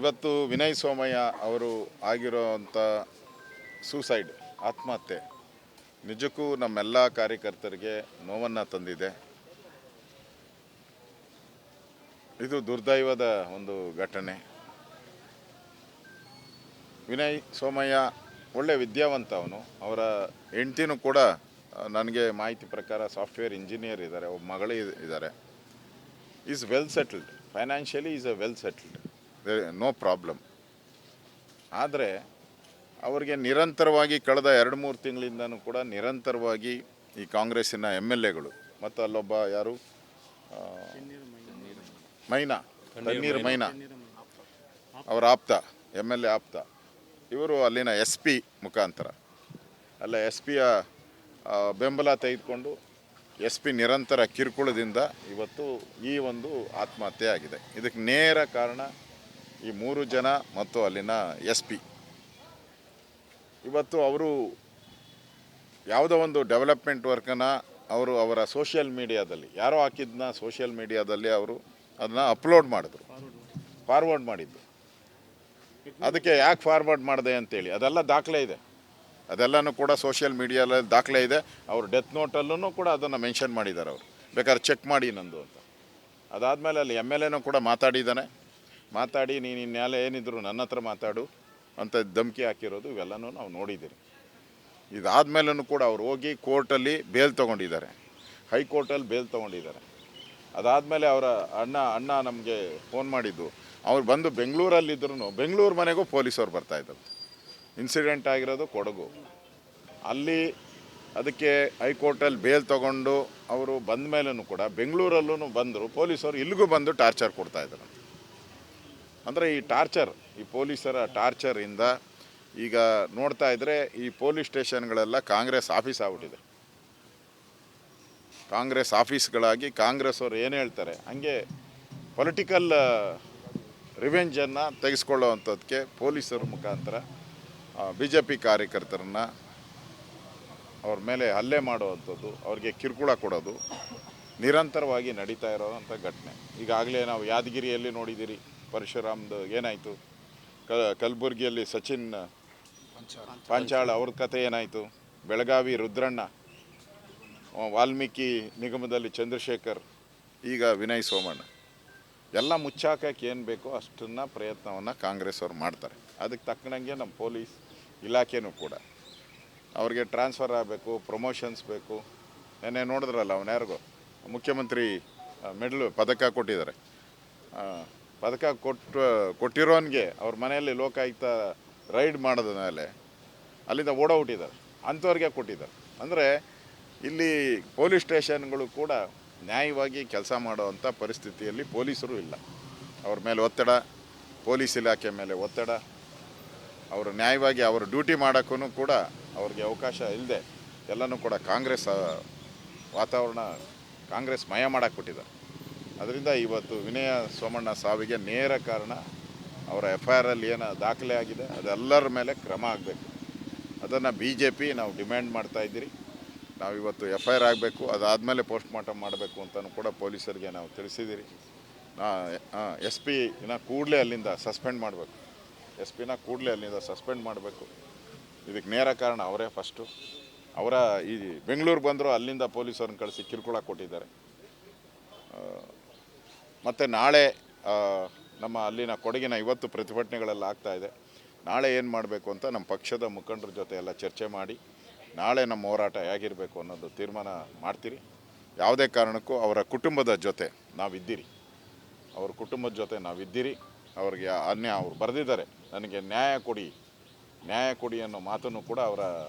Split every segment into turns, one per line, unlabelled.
ಇವತ್ತು ವಿನಯ್ ಸೋಮಯ್ಯ ಅವರು ಆಗಿರೋಂಥ ಸೂಸೈಡ್ ಆತ್ಮಹತ್ಯೆ ನಿಜಕ್ಕೂ ನಮ್ಮೆಲ್ಲ ಕಾರ್ಯಕರ್ತರಿಗೆ ನೋವನ್ನು ತಂದಿದೆ. ಇದು ದುರ್ದೈವದ ಒಂದು ಘಟನೆ. ವಿನಯ್ ಸೋಮಯ್ಯ ಒಳ್ಳೆ ವಿದ್ಯಾವಂತ. ಅವರ ಹೆಂಡ್ತಿನೂ ಕೂಡ ನನಗೆ ಮಾಹಿತಿ ಪ್ರಕಾರ ಸಾಫ್ಟ್ವೇರ್ ಇಂಜಿನಿಯರ್ ಇದ್ದಾರೆ, ಒಬ್ಬ ಮಗಳು ಇದ್ದಾರೆ. Is well settled financially, is a well settled, no problem. ಆದರೆ ಅವರಿಗೆ ನಿರಂತರವಾಗಿ ಕಳೆದ 2-3 ತಿಂಗಳಿಂದನೂ ಕೂಡ ನಿರಂತರವಾಗಿ ಈ ಕಾಂಗ್ರೆಸ್ಸಿನ MLAಗಳು ಮತ್ತು ಅಲ್ಲೊಬ್ಬ ಯಾರು ತಣ್ಣೀರು ಮೈನಾ ಅವರ ಆಪ್ತ, MLA ಆಪ್ತ, ಇವರು ಅಲ್ಲಿನ SP ಮುಖಾಂತರ ಅಲ್ಲ SP ಬೆಂಬಲ ತೆಗೆದುಕೊಂಡು SP ನಿರಂತರ ಕಿರುಕುಳದಿಂದ ಇವತ್ತು ಈ ಒಂದು ಆತ್ಮಹತ್ಯೆ ಆಗಿದೆ. ಇದಕ್ಕೆ ನೇರ ಕಾರಣ ಈ 3 ಜನ ಮತ್ತು ಅಲ್ಲಿನ SP. ಇವತ್ತು ಅವರು ಯಾವುದೋ ಒಂದು ಡೆವಲಪ್ಮೆಂಟ್ ವರ್ಕನ್ನು ಅವರ ಸೋಷಿಯಲ್ ಮೀಡಿಯಾದಲ್ಲಿ ಯಾರೋ ಹಾಕಿದ್ದನ್ನ ಸೋಷಿಯಲ್ ಮೀಡಿಯಾದಲ್ಲಿ ಅವರು ಅದನ್ನು ಅಪ್ಲೋಡ್ ಮಾಡಿದ್ರು, ಫಾರ್ವರ್ಡ್ ಮಾಡಿದ್ದು. ಅದಕ್ಕೆ ಯಾಕೆ ಫಾರ್ವರ್ಡ್ ಮಾಡಿದೆ ಅಂತೇಳಿ ಅದೆಲ್ಲ ದಾಖಲೆ ಇದೆ, ಅದೆಲ್ಲನೂ ಕೂಡ ಸೋಷಿಯಲ್ ಮೀಡಿಯಾದಲ್ಲಿ ದಾಖಲೆ ಇದೆ. ಅವ್ರ ಡೆತ್ ನೋಟಲ್ಲೂ ಕೂಡ ಅದನ್ನು ಮೆನ್ಷನ್ ಮಾಡಿದ್ದಾರೆ. ಅವರು ಬೇಕಾದ್ರೆ ಚೆಕ್ ಮಾಡಿ ನಂದು ಅಂತ. ಅದಾದಮೇಲೆ ಅಲ್ಲಿ MLAನೂ ಕೂಡ ಮಾತಾಡಿ ನೀನು ಇನ್ಯಾಲೆ ಏನಿದ್ರು ನನ್ನ ಹತ್ರ ಮಾತಾಡು ಅಂತ ಧಮಕಿ ಹಾಕಿರೋದು ಇವೆಲ್ಲನೂ ನಾವು ನೋಡಿದ್ದೀರಿ. ಇದಾದಮೇಲೂ ಕೂಡ ಅವ್ರು ಹೋಗಿ ಕೋರ್ಟಲ್ಲಿ ಬೇಲ್ ತೊಗೊಂಡಿದ್ದಾರೆ, ಹೈಕೋರ್ಟಲ್ಲಿ ಬೇಲ್ ತೊಗೊಂಡಿದ್ದಾರೆ. ಅದಾದಮೇಲೆ ಅವರ ಅಣ್ಣ ನಮಗೆ ಫೋನ್ ಮಾಡಿದ್ದು, ಅವ್ರು ಬಂದು ಬೆಂಗಳೂರಲ್ಲಿದ್ದರೂ ಬೆಂಗಳೂರು ಮನೆಗೂ ಪೊಲೀಸವ್ರು ಬರ್ತಾಯಿದ್ರು. ಇನ್ಸಿಡೆಂಟ್ ಆಗಿರೋದು ಕೊಡಗು, ಅಲ್ಲಿ ಅದಕ್ಕೆ ಹೈಕೋರ್ಟಲ್ಲಿ ಬೇಲ್ ತೊಗೊಂಡು ಅವರು ಬಂದ ಮೇಲೂ ಕೂಡ ಬೆಂಗಳೂರಲ್ಲೂ ಬಂದರು ಪೊಲೀಸರು, ಇಲ್ಲಿಗೂ ಬಂದು ಟಾರ್ಚರ್ ಕೊಡ್ತಾಯಿದ್ರು. ಅಂದರೆ ಈ ಪೊಲೀಸರ ಟಾರ್ಚರಿಂದ ಈಗ ನೋಡ್ತಾ ಇದ್ದರೆ ಈ ಪೊಲೀಸ್ ಸ್ಟೇಷನ್ಗಳೆಲ್ಲ ಕಾಂಗ್ರೆಸ್ ಆಫೀಸ್ ಆಗ್ಬಿಟ್ಟಿದೆ. ಕಾಂಗ್ರೆಸ್ ಆಫೀಸ್ಗಳಾಗಿ ಕಾಂಗ್ರೆಸ್ ಅವ್ರು ಏನು ಹೇಳ್ತಾರೆ ಹಂಗೆ ಪೊಲಿಟಿಕಲ್ ರಿವೆಂಜನ್ನು ತೆಗೆಸ್ಕೊಳ್ಳೋವಂಥದ್ದಕ್ಕೆ ಪೊಲೀಸರ ಮುಖಾಂತರ BJP ಕಾರ್ಯಕರ್ತರನ್ನು ಅವ್ರ ಮೇಲೆ ಹಲ್ಲೆ ಮಾಡುವಂಥದ್ದು, ಅವ್ರಿಗೆ ಕಿರುಕುಳ ಕೊಡೋದು ನಿರಂತರವಾಗಿ ನಡೀತಾ ಇರೋವಂಥ ಘಟನೆ. ಈಗಾಗಲೇ ನಾವು ಯಾದಗಿರಿಯಲ್ಲಿ ನೋಡಿದ್ದೀರಿ, ಪರಶುರಾಮ್ದು ಏನಾಯಿತು, ಕಲಬುರಗಿಯಲ್ಲಿ ಸಚಿನ್ ಪಾಂಚಾಳ್ ಅವ್ರ ಕತೆ ಏನಾಯಿತು, ಬೆಳಗಾವಿ ರುದ್ರಣ್ಣ, ವಾಲ್ಮೀಕಿ ನಿಗಮದಲ್ಲಿ ಚಂದ್ರಶೇಖರ್, ಈಗ ವಿನಯ್ ಸೋಮಣ್ಣ. ಎಲ್ಲ ಮುಚ್ಚಾಕಕ್ಕೆ ಏನು ಬೇಕೋ ಅಷ್ಟನ್ನು ಪ್ರಯತ್ನವನ್ನು ಕಾಂಗ್ರೆಸ್ ಅವ್ರು ಮಾಡ್ತಾರೆ. ಅದಕ್ಕೆ ತಕ್ಕನಂಗೆ ನಮ್ಮ ಪೊಲೀಸ್ ಇಲಾಖೆನೂ ಕೂಡ ಅವ್ರಿಗೆ ಟ್ರಾನ್ಸ್ಫರ್ ಆಗಬೇಕು, ಪ್ರಮೋಷನ್ಸ್ ಬೇಕು. ನೆನ್ನೆ ನೋಡಿದ್ರಲ್ಲ, ಅವನ್ಯಾರಿಗೋ ಮುಖ್ಯಮಂತ್ರಿ ಪದಕ ಕೊಟ್ಟಿದ್ದಾರೆ. ಪದಕ ಕೊಟ್ಟಿರೋನಿಗೆ ಅವ್ರ ಮನೆಯಲ್ಲಿ ಲೋಕಾಯುಕ್ತ ರೈಡ್ ಮಾಡಿದ ಮೇಲೆ ಅಲ್ಲಿಂದ ಓಡೋಗ್ಬಿಟ್ಟಿದ್ದಾರೆ, ಅಂಥವ್ರಿಗೆ ಕೊಟ್ಟಿದ್ದಾರೆ. ಅಂದರೆ ಇಲ್ಲಿ ಪೊಲೀಸ್ ಸ್ಟೇಷನ್ಗಳು ಕೂಡ ನ್ಯಾಯವಾಗಿ ಕೆಲಸ ಮಾಡೋವಂಥ ಪರಿಸ್ಥಿತಿಯಲ್ಲಿ ಪೊಲೀಸರು ಇಲ್ಲ. ಅವ್ರ ಮೇಲೆ ಒತ್ತಡ, ಪೊಲೀಸ್ ಇಲಾಖೆ ಮೇಲೆ ಒತ್ತಡ, ಅವರು ನ್ಯಾಯವಾಗಿ ಅವರು ಡ್ಯೂಟಿ ಮಾಡೋಕ್ಕೂ ಕೂಡ ಅವ್ರಿಗೆ ಅವಕಾಶ ಇಲ್ಲದೆ ಎಲ್ಲನೂ ಕೂಡ ಕಾಂಗ್ರೆಸ್ ವಾತಾವರಣ ಕಾಂಗ್ರೆಸ್ ಮಯ ಮಾಡಾಕ್ಬಿಟ್ಟಿದ್ದಾರೆ. ಅದರಿಂದ ಇವತ್ತು ವಿನಯ ಸೋಮಣ್ಣ ಸಾವಿಗೆ ನೇರ ಕಾರಣ ಅವರ FIRಲ್ಲಿ ಏನು ದಾಖಲೆ ಆಗಿದೆ ಅದೆಲ್ಲರ ಮೇಲೆ ಕ್ರಮ ಆಗಬೇಕು. ಅದನ್ನು BJP ನಾವು ಡಿಮ್ಯಾಂಡ್ ಮಾಡ್ತಾಯಿದ್ದೀರಿ. ನಾವು ಇವತ್ತು FIR ಆಗಬೇಕು, ಅದಾದಮೇಲೆ ಪೋಸ್ಟ್ ಮಾರ್ಟಮ್ ಮಾಡಬೇಕು ಅಂತಲೂ ಕೂಡ ಪೊಲೀಸರಿಗೆ ನಾವು ತಿಳಿಸಿದ್ದೀರಿ. SP ಕೂಡಲೇ ಅಲ್ಲಿಂದ ಸಸ್ಪೆಂಡ್ ಮಾಡಬೇಕು, SP ಕೂಡಲೇ ಅಲ್ಲಿಂದ ಸಸ್ಪೆಂಡ್ ಮಾಡಬೇಕು. ಇದಕ್ಕೆ ನೇರ ಕಾರಣ ಅವರೇ ಫಸ್ಟು. ಅವರ ಈ ಬೆಂಗಳೂರು ಬಂದರು, ಅಲ್ಲಿಂದ ಪೊಲೀಸರನ್ನು ಕಳಿಸಿ ಕಿರುಕುಳ ಕೊಟ್ಟಿದ್ದಾರೆ. ಮತ್ತು ನಾಳೆ ನಮ್ಮ ಅಲ್ಲಿನ ಕೊಡಗಿನ ಇವತ್ತು ಪ್ರತಿಭಟನೆಗಳೆಲ್ಲ ಆಗ್ತಾಯಿದೆ. ನಾಳೆ ಏನು ಮಾಡಬೇಕು ಅಂತ ನಮ್ಮ ಪಕ್ಷದ ಮುಖಂಡರ ಜೊತೆ ಎಲ್ಲ ಚರ್ಚೆ ಮಾಡಿ ನಾಳೆ ನಮ್ಮ ಹೋರಾಟ ಹೇಗಿರಬೇಕು ಅನ್ನೋದು ತೀರ್ಮಾನ ಮಾಡ್ತೀರಿ. ಯಾವುದೇ ಕಾರಣಕ್ಕೂ ಅವರ ಕುಟುಂಬದ ಜೊತೆ ನಾವಿದ್ದೀರಿ, ಅವ್ರ ಕುಟುಂಬದ ಜೊತೆ ನಾವಿದ್ದೀರಿ. ಅವ್ರಿಗೆ ಅವ್ರು ಬರೆದಿದ್ದಾರೆ, ನನಗೆ ನ್ಯಾಯ ಕೊಡಿ ಅನ್ನೋ ಮಾತನ್ನು ಕೂಡ ಅವರ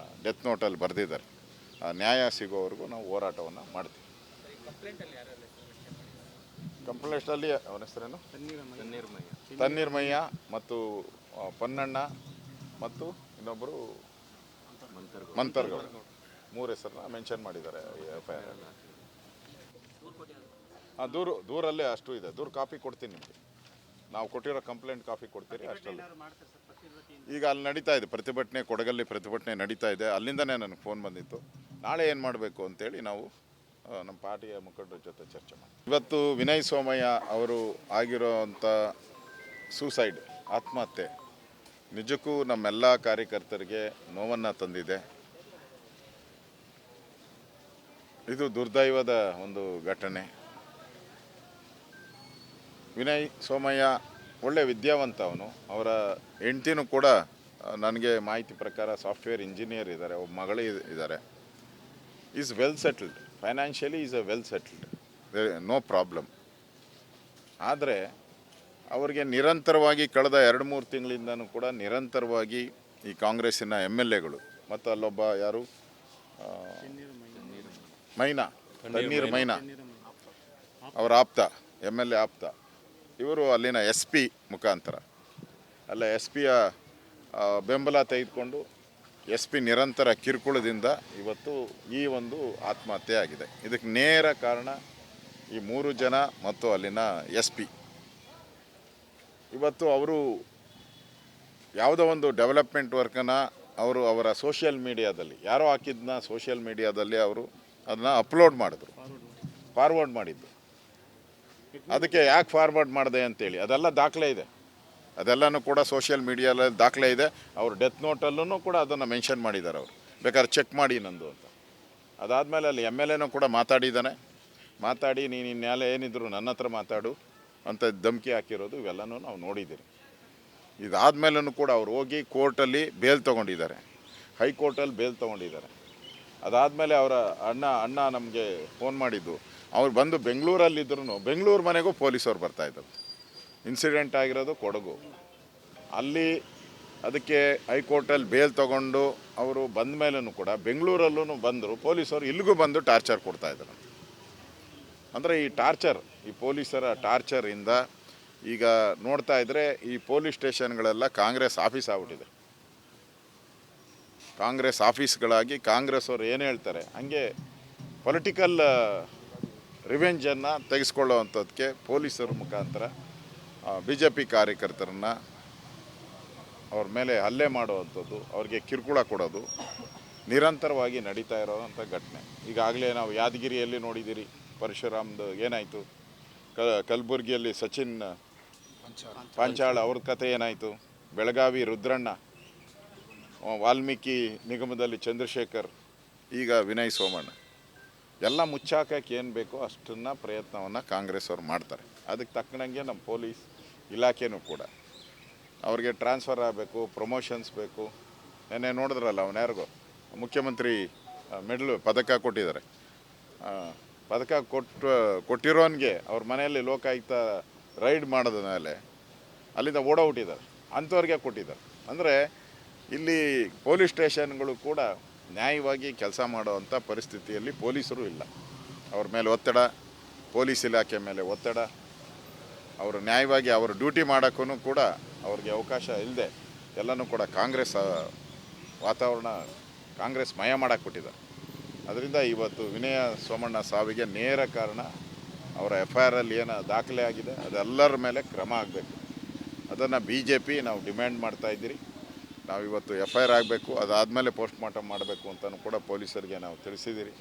ಡೆತ್ ನೋಟಲ್ಲಿ ಬರೆದಿದ್ದಾರೆ. ಆ ನ್ಯಾಯ ಸಿಗೋವರೆಗೂ ನಾವು ಹೋರಾಟವನ್ನು ಮಾಡ್ತೀವಿ. ಕಂಪ್ಲೇಂಟಲ್ಲಿ ಅವನ ಹೆಸರೇನು ತಣ್ಣೀರ್ಮಯ್ಯ ಮತ್ತು ಪೊನ್ನಣ್ಣ ಮತ್ತು ಇನ್ನೊಬ್ಬರು ಮಂತರ್ಗೌಡ, 3 ಹೆಸರನ್ನ ಮೆನ್ಷನ್ ಮಾಡಿದ್ದಾರೆ FIR. ದೂರಲ್ಲೇ ಅಷ್ಟು ಇದೆ. ಕಾಪಿ ಕೊಡ್ತೀನಿ ನಿಮಗೆ, ನಾವು ಕೊಟ್ಟಿರೋ ಕಂಪ್ಲೇಂಟ್ ಕಾಪಿ ಕೊಡ್ತೀರಿ ಅಷ್ಟರಲ್ಲಿ. ಈಗ ಅಲ್ಲಿ ನಡೀತಾ ಇದೆ ಪ್ರತಿಭಟನೆ, ಕೊಡಗಲ್ಲಿ ಪ್ರತಿಭಟನೆ ನಡೀತಾ ಇದೆ. ಅಲ್ಲಿಂದನೇ ನನಗೆ ಫೋನ್ ಬಂದಿತ್ತು. ನಾಳೆ ಏನು ಮಾಡಬೇಕು ಅಂತೇಳಿ ನಾವು ನಮ್ಮ ಪಾರ್ಟಿಯ ಮುಖಂಡರ ಜೊತೆ ಚರ್ಚೆ ಮಾಡಿ. ಇವತ್ತು ವಿನಯ್ ಸೋಮಯ್ಯ ಅವರು ಆಗಿರೋವಂಥ ಸೂಸೈಡ್ ಆತ್ಮಹತ್ಯೆ ನಿಜಕ್ಕೂ ನಮ್ಮೆಲ್ಲ ಕಾರ್ಯಕರ್ತರಿಗೆ ನೋವನ್ನು ತಂದಿದೆ. ಇದು ದುರ್ದೈವದ ಒಂದು ಘಟನೆ. ವಿನಯ್ ಸೋಮಯ್ಯ ಒಳ್ಳೆ ವಿದ್ಯಾವಂತ ಅವನು. ಅವರ ಹೆಂಡ್ತಿನೂ ಕೂಡ ನನಗೆ ಮಾಹಿತಿ ಪ್ರಕಾರ ಸಾಫ್ಟ್ವೇರ್ ಇಂಜಿನಿಯರ್ ಇದ್ದಾರೆ, ಒಬ್ಬ ಮಗಳು ಇದ್ದಾರೆ. Is well settled financially, is a well settled, no problem. ಆದರೆ ಅವರಿಗೆ ನಿರಂತರವಾಗಿ ಕಳೆದ 2-3 ತಿಂಗಳಿಂದನೂ ಕೂಡ ನಿರಂತರವಾಗಿ ಈ ಕಾಂಗ್ರೆಸ್ಸಿನ MLAಗಳು ಮತ್ತು ಅಲ್ಲೊಬ್ಬ ಯಾರು ತಣ್ಣೀರ್ ಮೈನಾ ಅವರ ಆಪ್ತ, MLA ಆಪ್ತ, ಇವರು ಅಲ್ಲಿನ SP ಮುಖಾಂತರ ಅಲ್ಲ SP ಬೆಂಬಲ ತೆಗೆದುಕೊಂಡು SP ನಿರಂತರ ಕಿರುಕುಳದಿಂದ ಇವತ್ತು ಈ ಒಂದು ಆತ್ಮಹತ್ಯೆ ಆಗಿದೆ. ಇದಕ್ಕೆ ನೇರ ಕಾರಣ ಈ 3 ಜನ ಮತ್ತು ಅಲ್ಲಿನ SP. ಇವತ್ತು ಅವರು ಯಾವುದೋ ಒಂದು ಡೆವಲಪ್ಮೆಂಟ್ ವರ್ಕನ್ನು ಅವರು ಅವರ ಸೋಷಿಯಲ್ ಮೀಡಿಯಾದಲ್ಲಿ ಯಾರೋ ಹಾಕಿದ್ದನ್ನ ಸೋಷಿಯಲ್ ಮೀಡಿಯಾದಲ್ಲಿ ಅವರು ಅದನ್ನು ಅಪ್ಲೋಡ್ ಮಾಡಿದ್ರು, ಫಾರ್ವರ್ಡ್ ಮಾಡಿದ್ದು. ಅದಕ್ಕೆ ಯಾಕೆ ಫಾರ್ವರ್ಡ್ ಮಾಡಿದೆ ಅಂತೇಳಿ ಅದೆಲ್ಲ ದಾಖಲೆ ಇದೆ, ಅದೆಲ್ಲನೂ ಕೂಡ ಸೋಷಿಯಲ್ ಮೀಡಿಯಲ್ಲಿ ದಾಖಲೆ ಇದೆ. ಅವ್ರ ಡೆತ್ ನೋಟಲ್ಲೂ ಕೂಡ ಅದನ್ನು ಮೆನ್ಷನ್ ಮಾಡಿದ್ದಾರೆ. ಅವರು ಬೇಕಾದ್ರೆ ಚೆಕ್ ಮಾಡಿ ನಂದು ಅಂತ. ಅದಾದಮೇಲೆ ಅಲ್ಲಿ MLAನೂ ಕೂಡ ಮಾತಾಡಿ ನೀನು ಇನ್ಯಾಲೆ ಏನಿದ್ರು ನನ್ನ ಹತ್ರ ಮಾತಾಡು ಅಂತ ಧಮಕಿ ಹಾಕಿರೋದು ಇವೆಲ್ಲನೂ ನಾವು ನೋಡಿದ್ದೀರಿ. ಇದಾದಮೇಲೂ ಕೂಡ ಅವ್ರು ಹೋಗಿ ಕೋರ್ಟಲ್ಲಿ ಬೇಲ್ ತೊಗೊಂಡಿದ್ದಾರೆ, ಹೈಕೋರ್ಟಲ್ಲಿ ಬೇಲ್ ತೊಗೊಂಡಿದ್ದಾರೆ. ಅದಾದಮೇಲೆ ಅವರ ಅಣ್ಣ ನಮಗೆ ಫೋನ್ ಮಾಡಿದ್ದು, ಅವ್ರು ಬಂದು ಬೆಂಗಳೂರಲ್ಲಿದ್ದರೂ ಬೆಂಗಳೂರು ಮನೆಗೂ ಪೊಲೀಸವ್ರು ಬರ್ತಾಯಿದ್ರು. ಇನ್ಸಿಡೆಂಟ್ ಆಗಿರೋದು ಕೊಡಗು, ಅಲ್ಲಿ ಅದಕ್ಕೆ ಹೈಕೋರ್ಟಲ್ಲಿ ಬೇಲ್ ತೊಗೊಂಡು ಅವರು ಬಂದ ಮೇಲೂ ಕೂಡ ಬೆಂಗಳೂರಲ್ಲೂ ಬಂದರು ಪೊಲೀಸರು, ಇಲ್ಲಿಗೂ ಬಂದು ಟಾರ್ಚರ್ ಕೊಡ್ತಾಯಿದ್ರು. ಅಂದರೆ ಈ ಪೊಲೀಸರ ಟಾರ್ಚರಿಂದ ಈಗ ನೋಡ್ತಾ ಇದ್ದರೆ ಈ ಪೊಲೀಸ್ ಸ್ಟೇಷನ್ಗಳೆಲ್ಲ ಕಾಂಗ್ರೆಸ್ ಆಫೀಸ್ ಆಗ್ಬಿಟ್ಟಿದೆ. ಕಾಂಗ್ರೆಸ್ ಆಫೀಸ್ಗಳಾಗಿ ಕಾಂಗ್ರೆಸ್ ಅವರು ಏನು ಹೇಳ್ತಾರೆ ಹಂಗೆ ಪೊಲಿಟಿಕಲ್ ರಿವೆಂಜನ್ನು ತೆಗೆಸ್ಕೊಳ್ಳೋವಂಥದ್ದಕ್ಕೆ ಪೊಲೀಸರ ಮುಖಾಂತರ BJP ಕಾರ್ಯಕರ್ತರನ್ನು ಅವ್ರ ಮೇಲೆ ಹಲ್ಲೆ ಮಾಡುವಂಥದ್ದು, ಅವ್ರಿಗೆ ಕಿರುಕುಳ ಕೊಡೋದು ನಿರಂತರವಾಗಿ ನಡೀತಾ ಇರೋವಂಥ ಘಟನೆ. ಈಗಾಗಲೇ ನಾವು ಯಾದಗಿರಿಯಲ್ಲಿ ನೋಡಿದ್ದೀರಿ, ಪರಶುರಾಮ್ದು ಏನಾಯಿತು, ಕಲಬುರಗಿಯಲ್ಲಿ ಸಚಿನ್ ಪಾಂಚಾಳ್ ಅವ್ರ ಕತೆ ಏನಾಯಿತು, ಬೆಳಗಾವಿ ರುದ್ರಣ್ಣ, ವಾಲ್ಮೀಕಿ ನಿಗಮದಲ್ಲಿ ಚಂದ್ರಶೇಖರ್, ಈಗ ವಿನಯ್ ಸೋಮಣ್ಣ. ಎಲ್ಲ ಮುಚ್ಚಾಕಕ್ಕೆ ಏನು ಬೇಕೋ ಅಷ್ಟನ್ನು ಪ್ರಯತ್ನವನ್ನು ಕಾಂಗ್ರೆಸ್ ಅವ್ರು ಮಾಡ್ತಾರೆ. ಅದಕ್ಕೆ ತಕ್ಕನಂಗೆ ನಮ್ಮ ಪೊಲೀಸ್ ಇಲಾಖೆನೂ ಕೂಡ ಅವ್ರಿಗೆ ಟ್ರಾನ್ಸ್ಫರ್ ಆಗಬೇಕು, ಪ್ರಮೋಷನ್ಸ್ ಬೇಕು. ನೆನ್ನೆ ನೋಡಿದ್ರಲ್ಲ ಅವನ್ಯಾರಿಗೋ ಮುಖ್ಯಮಂತ್ರಿ ಪದಕ ಕೊಟ್ಟಿದ್ದಾರೆ. ಪದಕ ಕೊಟ್ಟಿರೋನ್ಗೆ ಅವ್ರ ಮನೆಯಲ್ಲಿ ಲೋಕಾಯುಕ್ತ ರೈಡ್ ಮಾಡಿದ ಮೇಲೆ ಅಲ್ಲಿಂದ ಓಡೋಗ್ಬಿಟ್ಟಿದ್ದಾರೆ, ಅಂಥವ್ರಿಗೆ ಕೊಟ್ಟಿದ್ದಾರೆ. ಅಂದರೆ ಇಲ್ಲಿ ಪೊಲೀಸ್ ಸ್ಟೇಷನ್ಗಳು ಕೂಡ ನ್ಯಾಯವಾಗಿ ಕೆಲಸ ಮಾಡೋವಂಥ ಪರಿಸ್ಥಿತಿಯಲ್ಲಿ ಪೊಲೀಸರು ಇಲ್ಲ. ಅವ್ರ ಮೇಲೆ ಒತ್ತಡ, ಪೊಲೀಸ್ ಇಲಾಖೆ ಮೇಲೆ ಒತ್ತಡ, ಅವರು ನ್ಯಾಯವಾಗಿ ಅವರು ಡ್ಯೂಟಿ ಮಾಡೋಕ್ಕೂ ಕೂಡ ಅವ್ರಿಗೆ ಅವಕಾಶ ಇಲ್ಲದೆ ಎಲ್ಲನೂ ಕೂಡ ಕಾಂಗ್ರೆಸ್ ವಾತಾವರಣ ಕಾಂಗ್ರೆಸ್ ಮಯ ಮಾಡಕ್ಕೆ ಕೊಟ್ಟಿದ್ದಾರೆ. ಅದರಿಂದ ಇವತ್ತು ವಿನಯ ಸೋಮಣ್ಣ ಸಾವಿಗೆ ನೇರ ಕಾರಣ ಅವರ FIR ಏನು ದಾಖಲೆ ಆಗಿದೆ ಅದೆಲ್ಲರ ಮೇಲೆ ಕ್ರಮ ಆಗಬೇಕು. ಅದನ್ನು BJP ನಾವು ಡಿಮ್ಯಾಂಡ್ ಮಾಡ್ತಾಯಿದ್ದೀರಿ. ನಾವು ಇವತ್ತು FIR ಆಗಬೇಕು, ಅದಾದಮೇಲೆ ಪೋಸ್ಟ್ ಮಾರ್ಟಮ್ ಮಾಡಬೇಕು ಅಂತಲೂ ಕೂಡ ಪೊಲೀಸರಿಗೆ ನಾವು ತಿಳಿಸಿದ್ದೀರಿ.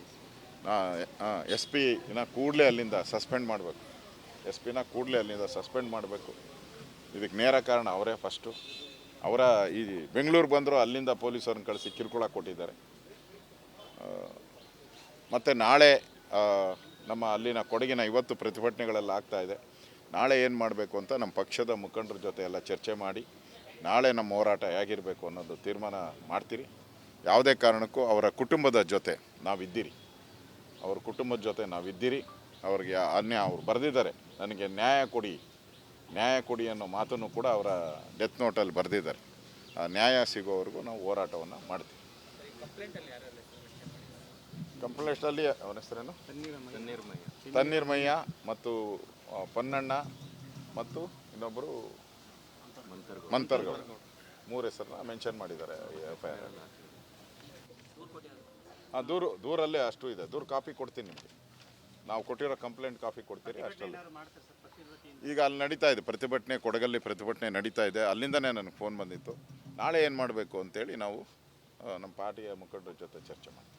SP ಕೂಡಲೇ ಅಲ್ಲಿಂದ ಸಸ್ಪೆಂಡ್ ಮಾಡಬೇಕು, SP ಕೂಡಲೇ ಅಲ್ಲಿಂದ ಸಸ್ಪೆಂಡ್ ಮಾಡಬೇಕು. ಇದಕ್ಕೆ ನೇರ ಕಾರಣ ಅವರೇ ಫಸ್ಟು. ಅವರ ಈ ಬೆಂಗಳೂರಿಗೆ ಬಂದರು, ಅಲ್ಲಿಂದ ಪೊಲೀಸರನ್ನು ಕಳಿಸಿ ಕಿರುಕುಳ ಕೊಟ್ಟಿದ್ದಾರೆ. ಮತ್ತು ನಾಳೆ ನಮ್ಮ ಅಲ್ಲಿನ ಕೊಡಗಿನ ಇವತ್ತು ಪ್ರತಿಭಟನೆಗಳೆಲ್ಲ ಆಗ್ತಾಯಿದೆ. ನಾಳೆ ಏನು ಮಾಡಬೇಕು ಅಂತ ನಮ್ಮ ಪಕ್ಷದ ಮುಖಂಡರ ಜೊತೆ ಎಲ್ಲ ಚರ್ಚೆ ಮಾಡಿ ನಾಳೆ ನಮ್ಮ ಹೋರಾಟ ಹೇಗಿರಬೇಕು ಅನ್ನೋದು ತೀರ್ಮಾನ ಮಾಡ್ತೀರಿ. ಯಾವುದೇ ಕಾರಣಕ್ಕೂ ಅವರ ಕುಟುಂಬದ ಜೊತೆ ನಾವಿದ್ದೀರಿ, ಅವ್ರ ಕುಟುಂಬದ ಜೊತೆ ನಾವಿದ್ದೀರಿ. ಅವ್ರಿಗೆ ಅವ್ರು ಬರೆದಿದ್ದಾರೆ, ನನಗೆ ನ್ಯಾಯ ಕೊಡಿ ಅನ್ನೋ ಮಾತನ್ನು ಕೂಡ ಅವರ ಡೆತ್ ನೋಟಲ್ಲಿ ಬರೆದಿದ್ದಾರೆ. ಆ ನ್ಯಾಯ ಸಿಗೋವರೆಗೂ ನಾವು ಹೋರಾಟವನ್ನು ಮಾಡ್ತೀವಿ. ಕಂಪ್ಲೇಂಟಲ್ಲಿ ಅವನ ಹೆಸರೇನು ತಣ್ಣೀರ್ಮಯ್ಯ ಮತ್ತು ಪೊನ್ನಣ್ಣ ಮತ್ತು ಇನ್ನೊಬ್ಬರು ಮಂತರ್ಗೌಡ, 3 ಹೆಸರನ್ನ ಮೆನ್ಷನ್ ಮಾಡಿದ್ದಾರೆ FIR. ದೂರಲ್ಲೇ ಅಷ್ಟು ಇದೆ. ದೂರ ಕಾಪಿ ಕೊಡ್ತೀನಿ ನಿಮಗೆ, ನಾವು ಕೊಟ್ಟಿರೋ ಕಂಪ್ಲೇಂಟ್ ಕಾಪಿ ಕೊಡ್ತೀರಿ ಅಷ್ಟಲ್ಲ. ಈಗ ಅಲ್ಲಿ ನಡೀತಾ ಇದೆ ಪ್ರತಿಭಟನೆ, ಕೊಡಗಲ್ಲಿ ಪ್ರತಿಭಟನೆ ನಡೀತಾ ಇದೆ. ಅಲ್ಲಿಂದನೇ ನನಗೆ ಫೋನ್ ಬಂದಿತ್ತು. ನಾಳೆ ಏನು ಮಾಡಬೇಕು ಅಂತೇಳಿ ನಾವು ನಮ್ಮ ಪಾರ್ಟಿಯ ಮುಖಂಡರ ಜೊತೆ ಚರ್ಚೆ ಮಾಡ್ತೀವಿ.